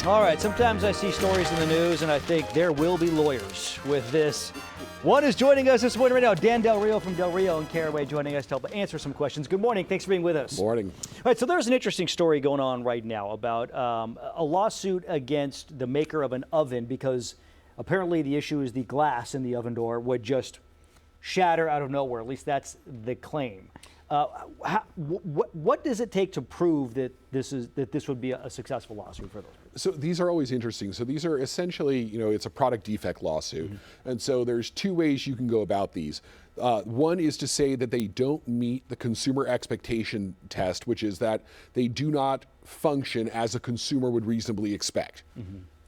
All right, sometimes I see stories in the news and I think there will be lawyers with this. One is joining us this morning right now, Dan Del Rio from Rio and Caraway, joining us to help answer some questions. Good morning, thanks for being with us. Morning. All right, so there's an interesting story going on right now about a lawsuit against the maker of an oven because apparently the issue is the glass in the oven door would just shatter out of nowhere. At least that's the claim. What does it take to prove that this would be a successful lawsuit for those people? So these are always interesting. So these are essentially, it's a product defect lawsuit. And so there's two ways you can go about these. One is to say that they don't meet the consumer expectation test, which is that they do not function as a consumer would reasonably expect.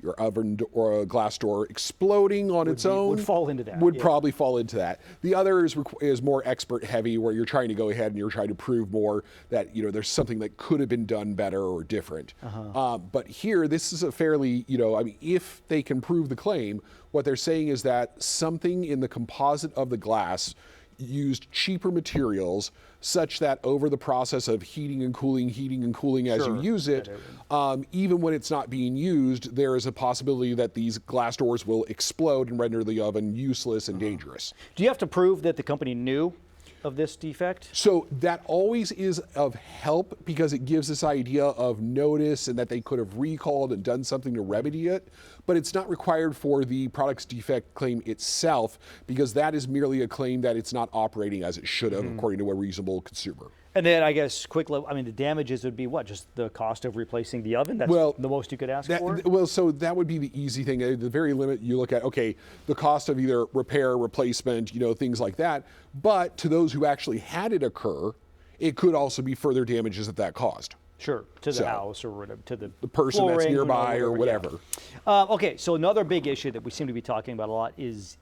Your oven or a glass door exploding on its own would fall into that. Would probably fall into that. The other is more expert heavy, where you're trying to go ahead and you're trying to prove more that there's something that could have been done better or different. But here, this is a fairly if they can prove the claim, what they're saying is that something in the composite of the glass used cheaper materials such that over the process of heating and cooling as you use it, even when it's not being used, there is a possibility that these glass doors will explode and render the oven useless and dangerous. Do you have to prove that the company knew of this defect? So that always is of help because it gives this idea of notice and that they could have recalled and done something to remedy it, but it's not required for the product's defect claim itself because that is merely a claim that it's not operating as it should have according to a reasonable consumer. And then I guess the damages would be what? Just the cost of replacing the oven? That's the most you could ask for? Well, so that would be the easy thing. The very limit you look at, okay, the cost of either repair, replacement, things like that. But to those who actually had it occur, it could also be further damages at that cost. Sure, to the house or to the person flooring, that's nearby or whatever. Yeah. Okay, so another big issue that we seem to be talking about a lot is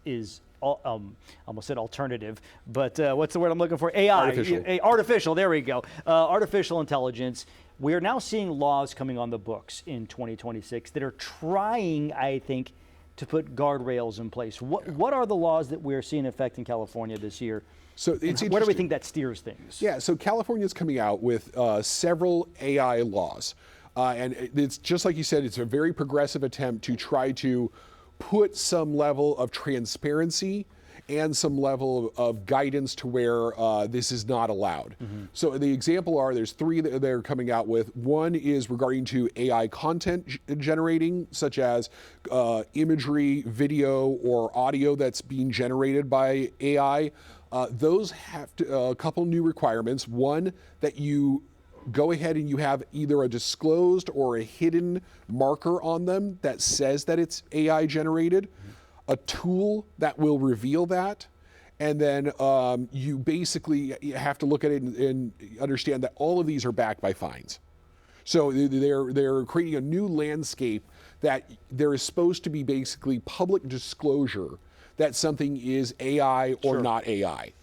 almost said alternative, but what's the word I'm looking for? AI. Artificial, there we go. Artificial intelligence. We are now seeing laws coming on the books in 2026 that are trying, I think, to put guardrails in place. What are the laws that we're seeing in effect in California this year? So it's where do we think that steers things? Yeah, so California is coming out with several AI laws. And it's just like you said, it's a very progressive attempt to try to put some level of transparency and some level of guidance to where this is not allowed. So the example there's three that they're coming out with. One is regarding to AI content generating, such as imagery, video, or audio that's being generated by AI. Those have a couple new requirements. One, that you go ahead and you have either a disclosed or a hidden marker on them that says that it's AI generated, a tool that will reveal that, and then you basically have to look at it and understand that all of these are backed by fines. So they're creating a new landscape that there is supposed to be basically public disclosure that something is AI or not AI.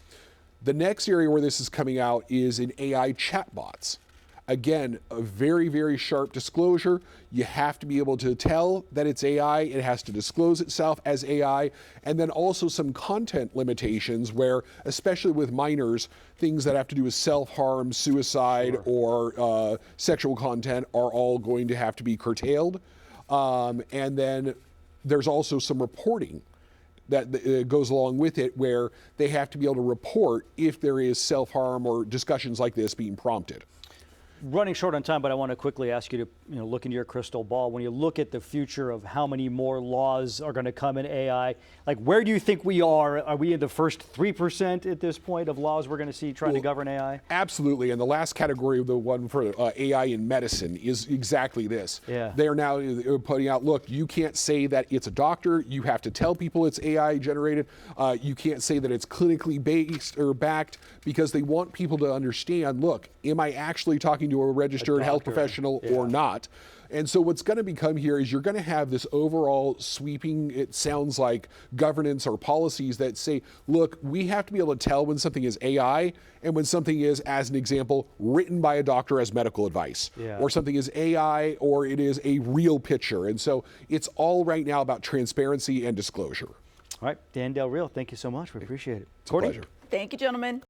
The next area where this is coming out is in AI chatbots. Again, a very, very sharp disclosure. You have to be able to tell that it's AI. It has to disclose itself as AI. And then also some content limitations where, especially with minors, things that have to do with self-harm, suicide, or sexual content are all going to have to be curtailed. And then there's also some reporting that goes along with it where they have to be able to report if there is self-harm or discussions like this being prompted. Running short on time, but I want to quickly ask you to look into your crystal ball. When you look at the future of how many more laws are going to come in AI, like where do you think we are? Are we in the first 3% at this point of laws we're going to see trying to govern AI? Absolutely. And the last category, the one for AI in medicine, is exactly this. Yeah. They are now putting out, look, you can't say that it's a doctor. You have to tell people it's AI generated. You can't say that it's clinically based or backed because they want people to understand, look, am I actually talking to a registered health professional or not? And so what's going to become here is you're going to have this overall sweeping, it sounds like, governance or policies that say, look, we have to be able to tell when something is AI and when something is, as an example, written by a doctor as medical advice, or something is AI or it is a real picture. And so it's all right now about transparency and disclosure. All right, Dan Del Rio, thank you so much. We appreciate it. It's a pleasure. Thank you, gentlemen.